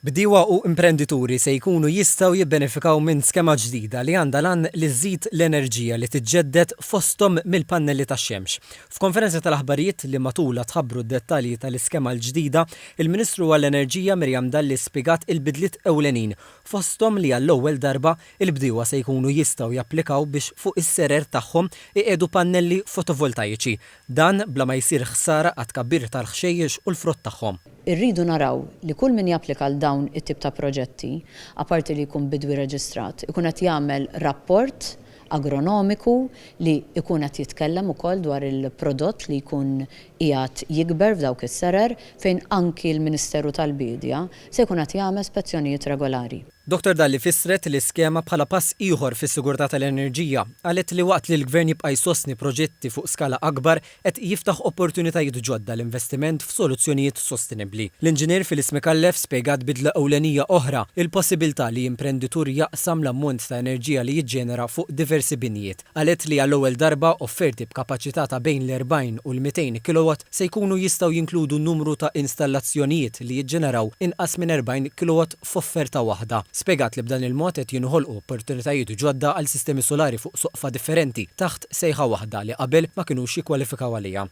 Bdiewa u imprendituri se jkunu jistgħu jibbenefikaw minn skema ġdida li għandha lan li żżid l-enerġija li tiġġedded fosthom mill-pannelli tax-xemx. F'konferenza tal-aħbarijiet li matula tħabbru d-dettalji tal-iskema l-ġdida, il-Ministru għall-Enerġija Mirjam Dalli spjegat il-bidliet ewlenin fosthom li għall-ewwel darba il-bdiewa se jkunu jistgħu japplikaw biex fuq is-serer tagħhom iqiegħdu pannelli fotovoltaiċi. Dan bla ma jsir ħsara għat tkabbir tal-ħxejjex u l-frott tagħhom. Irridu naraw li kull min japplika għal dawn it-tip ta' proġetti, apparti li jkun bidwi reġistrat, ikun qed jagħmel rapport agronomiku li jkun qed jitkellem ukoll dwar il-prodott li jkun qiegħed jikber f'dawk is-serer fejn anki l-Ministeru tal-Bidja se jkun qed jagħmel spezzjonijiet regolari. Dr. Dalli fissret l-iskema bħala pass ieħor fis-sigurtà tal-enerġija, qalet li waqt li l-Gvern jibqa' jsostni proġetti fuq skala akbar qed jiftaħ opportunitajiet ġodda l-investiment f'soluzzjonijiet sostenibbli. L-inġinier Filiz Mikallef spjegat bidla ewlenija oħra, il-possibilità li imprenditur jaqsam l-ammont ta' enerġija li jiġġenera fuq diversi binjiet. Qalet li għall-ewwel darba offerti b'kapaċità ta' bejn l-40 u l-200 kW se jkunu jistgħu jinkludu numru ta' installazzjonijiet li jiġġeneraw inqas minn 40 kW f'offerta waħda. Spjegat li b'dan il-mod qed jinħolqu opportunitajiet ġodda għal sistemi solari fuq soqfa differenti taħt sejħa waħda li qabel ma kinux jikkwalifikaw għaliha.